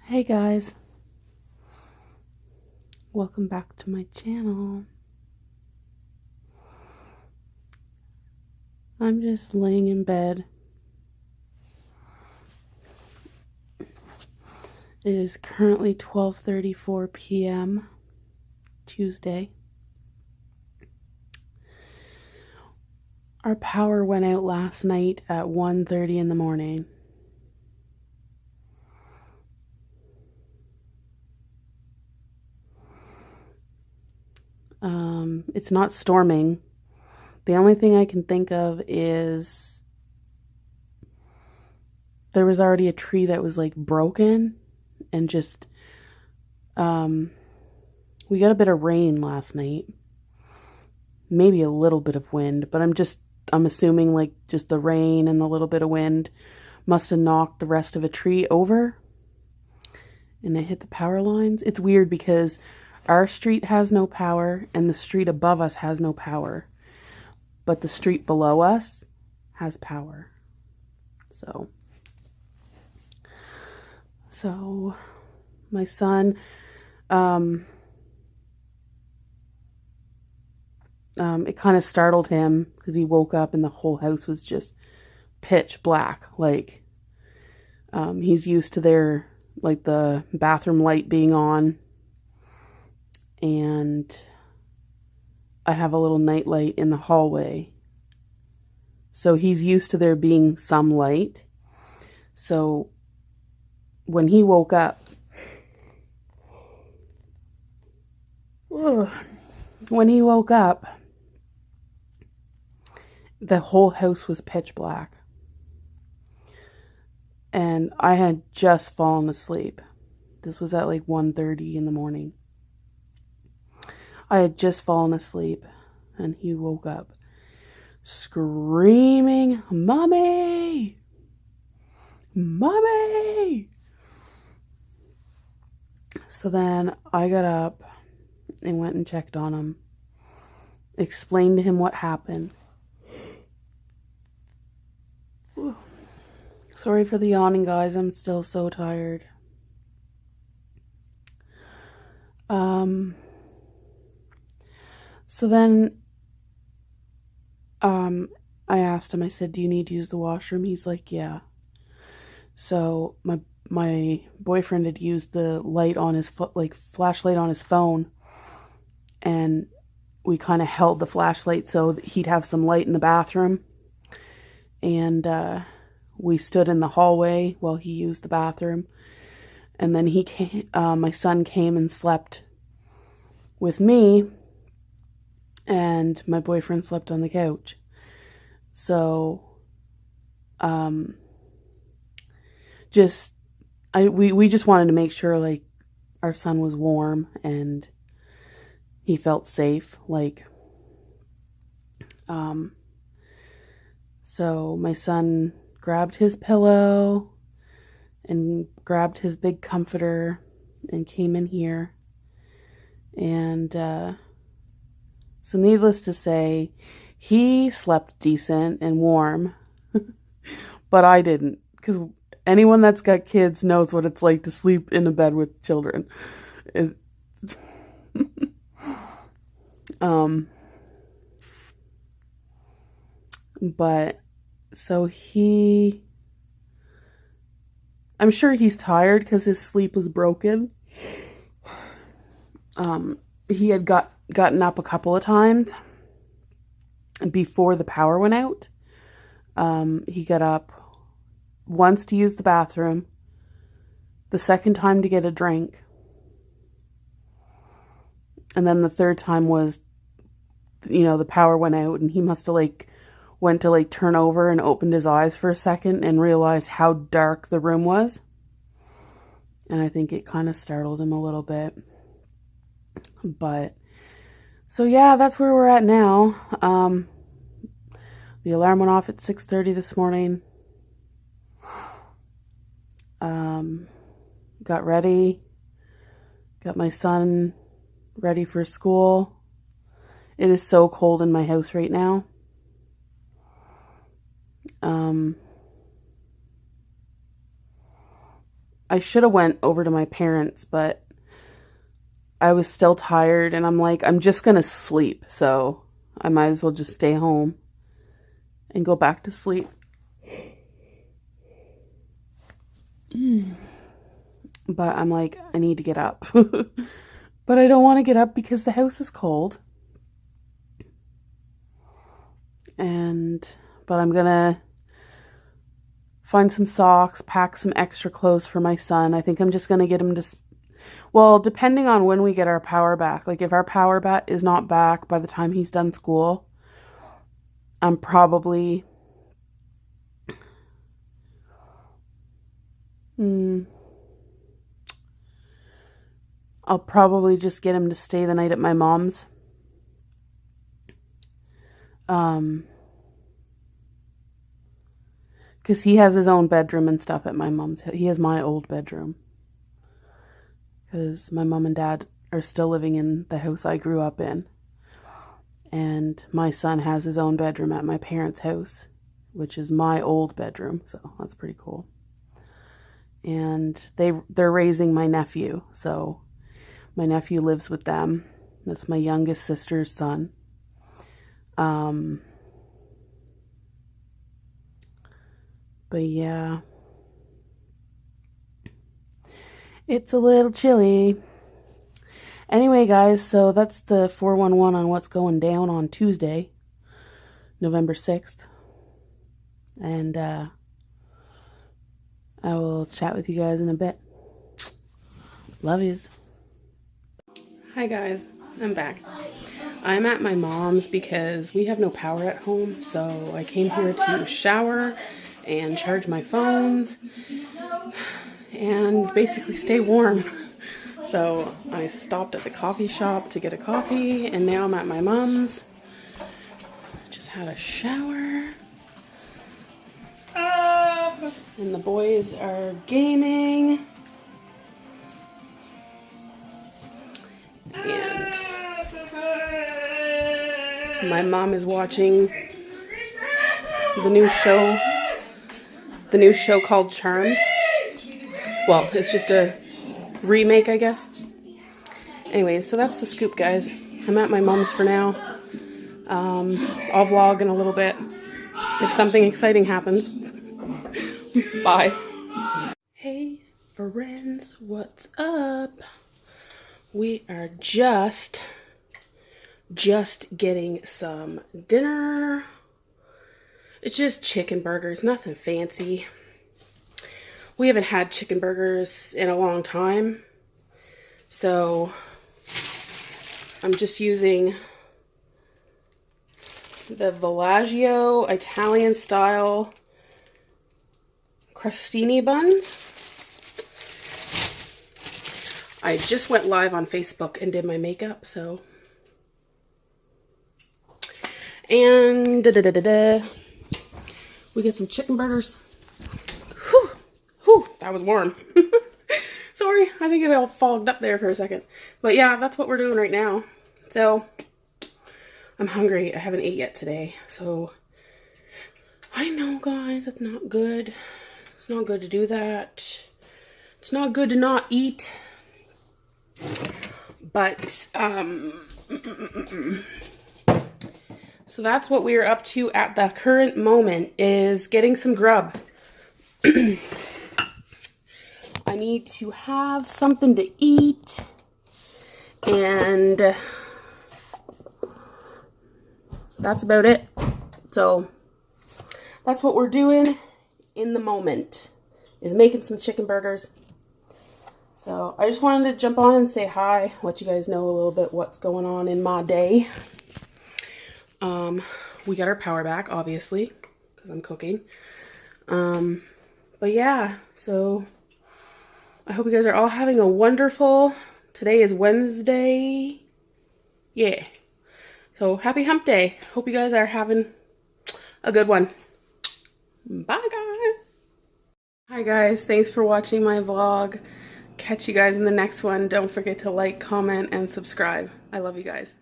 Hey guys, welcome back to my channel. I'm just laying in bed. It is currently 12:34 p.m. Tuesday. Our power went out last night at 1:30 in the morning. It's not storming. The only thing I can think of is there was already a tree that was like broken and just we got a bit of rain last night. Maybe a little bit of wind, but I'm assuming like just the rain and the little bit of wind must have knocked the rest of a tree over and it hit the power lines. It's weird because our street has no power and the street above us has no power, but the street below us has power. So my son, it kind of startled him because he woke up and the whole house was just pitch black. Like, he's used to the bathroom light being on, and I have a little night light in the hallway. So he's used to there being some light. So when he woke up, the whole house was pitch black. And I had just fallen asleep. This was at like 1:30 in the morning. I had just fallen asleep and he woke up screaming, "Mommy! Mommy!" So then I got up and went and checked on him, explained to him what happened. Sorry for the yawning, guys. I'm still so tired. So then I asked him, I said, "Do you need to use the washroom?" He's like, "Yeah." So my boyfriend had used the light on his flashlight on his phone, and we kind of held the flashlight so that he'd have some light in the bathroom. And we stood in the hallway while he used the bathroom. And then my son came and slept with me, and my boyfriend slept on the couch. So, we just wanted to make sure like our son was warm and he felt safe. So my son grabbed his pillow and grabbed his big comforter and came in here. And so needless to say, he slept decent and warm, but I didn't, because anyone that's got kids knows what it's like to sleep in a bed with children. But so I'm sure he's tired because his sleep was broken. He had gotten up a couple of times before the power went out. He got up once to use the bathroom, the second time to get a drink, and then the third time was, the power went out and he must have went to turn over and opened his eyes for a second and realized how dark the room was. And I think it kind of startled him a little bit. But so yeah, that's where we're at now. The alarm went off at 6:30 this morning. Got ready. Got my son ready for school. It is so cold in my house right now. I should have went over to my parents, but I was still tired and I'm like, I'm just gonna sleep, so I might as well just stay home and go back to sleep. But I'm like, I need to get up. But I don't want to get up because the house is cold. But I'm gonna find some socks, pack some extra clothes for my son. I think I'm just gonna get him to, well, depending on when we get our power back. Like if our power is not back by the time he's done school, I'm probably, I'll probably just get him to stay the night at my mom's. Because he has his own bedroom and stuff at my mom's. He has my old bedroom. Because my mom and dad are still living in the house I grew up in. And my son has his own bedroom at my parents' house, which is my old bedroom. So that's pretty cool. And they're raising my nephew. So my nephew lives with them. That's my youngest sister's son. But yeah, it's a little chilly. Anyway, guys, so that's the 411 on what's going down on Tuesday, November 6th. And I will chat with you guys in a bit. Love yous. Hi guys, I'm back. I'm at my mom's because we have no power at home, so I came here to shower and charge my phones and basically stay warm. So I stopped at the coffee shop to get a coffee, and now I'm at my mom's. Just had a shower. And the boys are gaming. And my mom is watching the new show called Charmed. Well, it's just a remake, I guess. Anyway, so that's the scoop, guys. I'm at my mom's for now. I'll vlog in a little bit if something exciting happens. Bye. Hey, friends, what's up? We are just getting some dinner. It's just chicken burgers, nothing fancy. We haven't had chicken burgers in a long time, so I'm just using the Villaggio Italian style crostini buns. I just went live on Facebook and did my makeup, so. And we get some chicken burgers. Whew, that was warm. Sorry, I think it all fogged up there for a second. But yeah, that's what we're doing right now. So, I'm hungry. I haven't ate yet today. So, I know, guys, that's not good. It's not good to do that. It's not good to not eat. But, so that's what we are up to at the current moment, is getting some grub. I need to have something to eat, and that's about it. So that's what we're doing in the moment, is making some chicken burgers. So I just wanted to jump on and say hi, let you guys know a little bit what's going on in my day. We got our power back, obviously, because I'm cooking. But yeah, so I hope you guys are all having a wonderful, today is Wednesday. Yeah. So happy hump day. Hope you guys are having a good one. Bye, guys. Hi, guys. Thanks for watching my vlog. Catch you guys in the next one. Don't forget to like, comment, and subscribe. I love you guys.